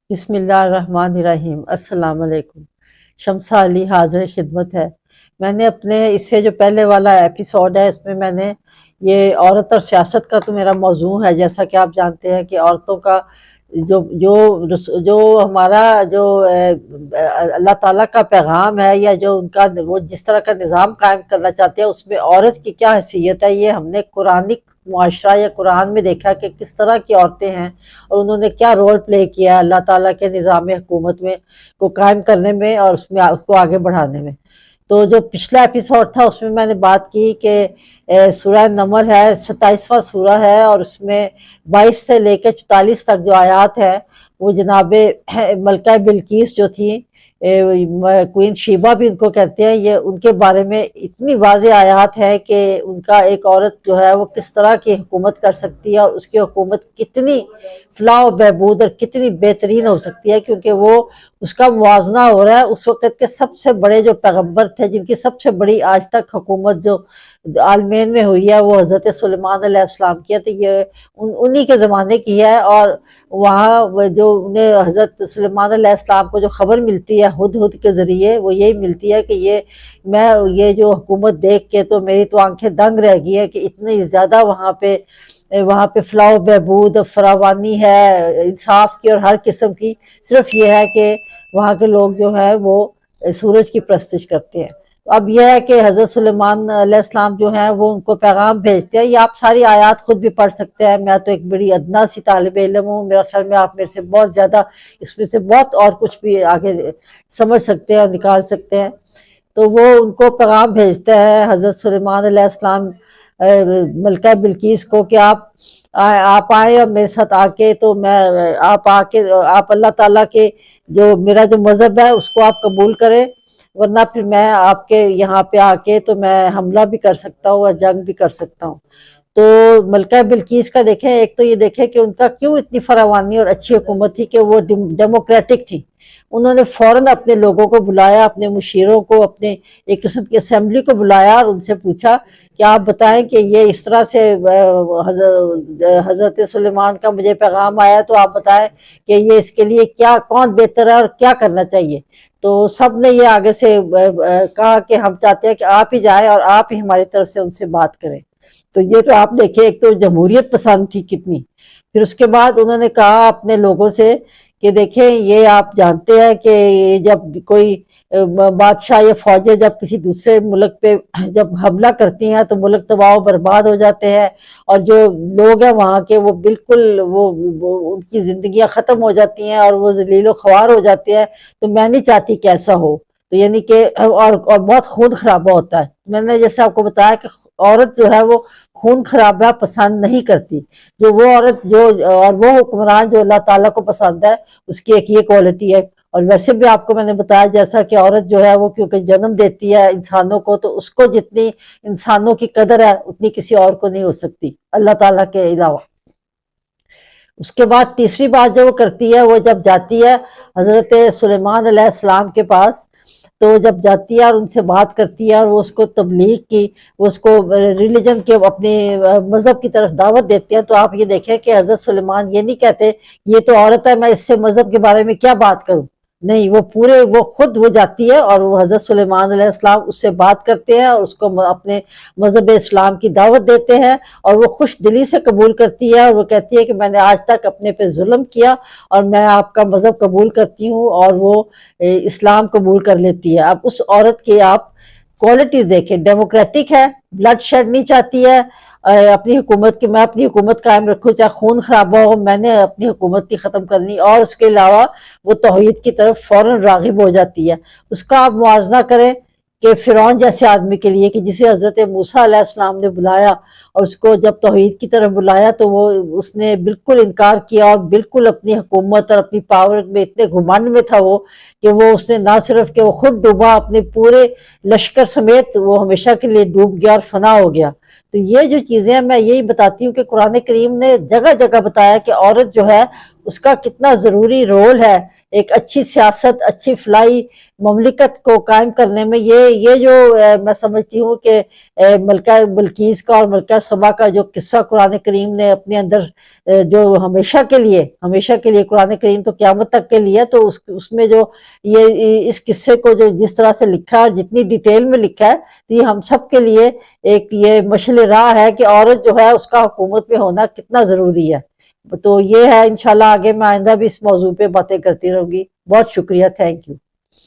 بسم اللہ الرحمن الرحیم۔ السلام علیکم۔ شمسہ علی حاضر خدمت ہے۔ میں نے اپنے اس سے جو پہلے والا ایپیسوڈ ہے، اس میں میں نے یہ عورت اور سیاست کا تو میرا موضوع ہے، جیسا کہ آپ جانتے ہیں کہ عورتوں کا جو جو جو ہمارا جو اللہ تعالیٰ کا پیغام ہے، یا جو ان کا وہ جس طرح کا نظام قائم کرنا چاہتے ہیں، اس میں عورت کی کیا حیثیت ہے، یہ ہم نے قرآنک معاشرہ یا قرآن میں دیکھا کہ کس طرح کی عورتیں ہیں اور انہوں نے کیا رول پلے کیا ہے اللہ تعالیٰ کے نظام حکومت میں کو قائم کرنے میں اور اس میں اس کو آگے بڑھانے میں۔ تو جو پچھلا ایپیسوڈ تھا اس میں میں نے بات کی کہ سورہ نمل ہے، 27واں سورہ ہے، اور اس میں 22 سے لے کے 44 تک جو آیات ہے وہ جناب ملکہ بلقیس جو تھی، کوئین شیبہ بھی ان کو کہتے ہیں، یہ ان کے بارے میں اتنی واضح آیات ہے کہ ان کا ایک عورت جو ہے وہ کس طرح کی حکومت کر سکتی ہے، اور اس کی حکومت کتنی فلاح و بہبود اور کتنی بہترین ہو سکتی ہے، کیونکہ وہ اس کا موازنہ ہو رہا ہے اس وقت کے سب سے بڑے جو پیغمبر تھے، جن کی سب سے بڑی آج تک حکومت جو عالمین میں ہوئی ہے وہ حضرت سلیمان علیہ السلام کی ہے، تو یہ انہی کے زمانے کی ہے۔ اور وہاں جو انہیں حضرت سلیمان علیہ السلام کو جو خبر ملتی ہے ہدہد کے ذریعے، وہ یہی ملتی ہے کہ یہ جو حکومت دیکھ کے تو میری تو آنکھیں دنگ رہ گئی ہے کہ اتنی زیادہ وہاں پہ فلاح و بہبود فراوانی ہے، انصاف کی اور ہر قسم کی۔ صرف یہ ہے کہ وہاں کے لوگ جو ہے وہ سورج کی پرستش کرتے ہیں۔ اب یہ ہے کہ حضرت سلیمان علیہ السلام جو ہیں وہ ان کو پیغام بھیجتے ہیں۔ یہ آپ ساری آیات خود بھی پڑھ سکتے ہیں، میں تو ایک بڑی ادنا سی طالب علم ہوں، میرا خیال میں آپ میرے سے بہت زیادہ اس میں سے بہت اور کچھ بھی آگے سمجھ سکتے ہیں اور نکال سکتے ہیں۔ تو وہ ان کو پیغام بھیجتا ہے حضرت سلیمان علیہ السلام ملکہ بلقیس کو کہ آپ آئے اور میرے ساتھ آ کے تو آپ اللہ تعالیٰ کے جو میرا جو مذہب ہے اس کو آپ قبول کریں، ورنہ پھر میں آپ کے یہاں پہ آ کے تو میں حملہ بھی کر سکتا ہوں اور جنگ بھی کر سکتا ہوں۔ تو ملکہ بلقیس کا دیکھیں، ایک تو یہ دیکھیں کہ ان کا کیوں اتنی فراوانی اور اچھی حکومت تھی کہ وہ ڈیموکریٹک تھی۔ انہوں نے فوراً اپنے لوگوں کو بلایا، اپنے مشیروں کو، اپنے ایک قسم کی اسمبلی کو بلایا اور ان سے پوچھا کہ آپ بتائیں کہ یہ اس طرح سے حضرت سلیمان کا مجھے پیغام آیا، تو آپ بتائیں کہ یہ اس کے لیے کون بہتر ہے اور کیا کرنا چاہیے۔ تو سب نے یہ آگے سے کہا کہ ہم چاہتے ہیں کہ آپ ہی جائیں اور آپ ہی ہماری طرف سے ان سے بات کریں۔ تو یہ تو آپ دیکھیں، ایک تو جمہوریت پسند تھی کتنی۔ پھر اس کے بعد انہوں نے کہا اپنے لوگوں سے کہ دیکھیں، یہ آپ جانتے ہیں کہ جب کوئی بادشاہ یا فوجیں جب کسی دوسرے ملک پہ جب حملہ کرتی ہیں تو ملک تباہ و برباد ہو جاتے ہیں، اور جو لوگ ہیں وہاں کے وہ بالکل ان کی زندگیاں ختم ہو جاتی ہیں اور وہ ذلیل و خوار ہو جاتے ہیں۔ تو میں نہیں چاہتی کہ ایسا ہو، تو یعنی کہ اور بہت خون خرابہ ہوتا ہے۔ میں نے جیسے آپ کو بتایا کہ عورت جو ہے وہ خون خرابہ پسند نہیں کرتی، جو وہ عورت اور وہ حکمران جو اللہ تعالیٰ کو پسند ہے، اس کی ایک یہ کوالٹی ہے۔ اور ویسے بھی آپ کو میں نے بتایا جیسا کہ عورت جو ہے وہ کیونکہ جنم دیتی ہے انسانوں کو، تو اس کو جتنی انسانوں کی قدر ہے اتنی کسی اور کو نہیں ہو سکتی اللہ تعالیٰ کے علاوہ۔ اس کے بعد تیسری بات جو وہ کرتی ہے، وہ جب جاتی ہے حضرت سلیمان علیہ السلام کے پاس، تو جب جاتی ہے اور ان سے بات کرتی ہے اور وہ اس کو تبلیغ کی، وہ اس کو ریلیجن کے اپنے مذہب کی طرف دعوت دیتے ہیں، تو آپ یہ دیکھیں کہ حضرت سلیمان یہ نہیں کہتے یہ تو عورت ہے، میں اس سے مذہب کے بارے میں کیا بات کروں۔ نہیں، وہ خود جاتی ہے اور وہ حضرت سلیمان علیہ السلام اس سے بات کرتے ہیں اور اس کو اپنے مذہب اسلام کی دعوت دیتے ہیں، اور وہ خوش دلی سے قبول کرتی ہے، اور وہ کہتی ہے کہ میں نے آج تک اپنے پہ ظلم کیا اور میں آپ کا مذہب قبول کرتی ہوں، اور وہ اسلام قبول کر لیتی ہے۔ اب اس عورت کی آپ کوالٹیز دیکھیں، ڈیموکریٹک ہے، بلڈ شیڈ نہیں چاہتی ہے اپنی حکومت کی، میں اپنی حکومت قائم رکھوں چاہے خون خرابہ ہو، میں نے اپنی حکومت کی ختم کرنی، اور اس کے علاوہ وہ توحید کی طرف فوراً راغب ہو جاتی ہے۔ اس کا آپ موازنہ کریں کہ فرعون جیسے آدمی کے لیے کہ جسے حضرت موسیٰ علیہ السلام نے بلایا اور اس کو جب توحید کی طرف بلایا تو اس نے بالکل انکار کیا، اور بالکل اپنی حکومت اور اپنی پاور میں اتنے گھمنڈ میں تھا وہ کہ وہ اس نے نہ صرف کہ وہ خود ڈوبا، اپنے پورے لشکر سمیت وہ ہمیشہ کے لیے ڈوب گیا اور فنا ہو گیا۔ تو یہ جو چیزیں ہیں میں یہی بتاتی ہوں کہ قرآن کریم نے جگہ جگہ بتایا کہ عورت جو ہے اس کا کتنا ضروری رول ہے ایک اچھی سیاست، اچھی فلاحی مملکت کو قائم کرنے میں یہ جو میں سمجھتی ہوں کہ ملکہ بلقیس کا اور ملکہ سبا کا جو قصہ قرآن کریم نے اپنے اندر جو ہمیشہ کے لیے قرآن کریم تو قیامت تک کے لیے، تو اس میں جو یہ اس قصے کو جو جس طرح سے لکھا ہے، جتنی ڈیٹیل میں لکھا ہے، تو یہ ہم سب کے لیے ایک یہ مشعل راہ ہے کہ عورت جو ہے اس کا حکومت میں ہونا کتنا ضروری ہے۔ تو یہ ہے، انشاءاللہ آگے میں آئندہ بھی اس موضوع پہ باتیں کرتی رہوں گی۔ بہت شکریہ، تھینک یو۔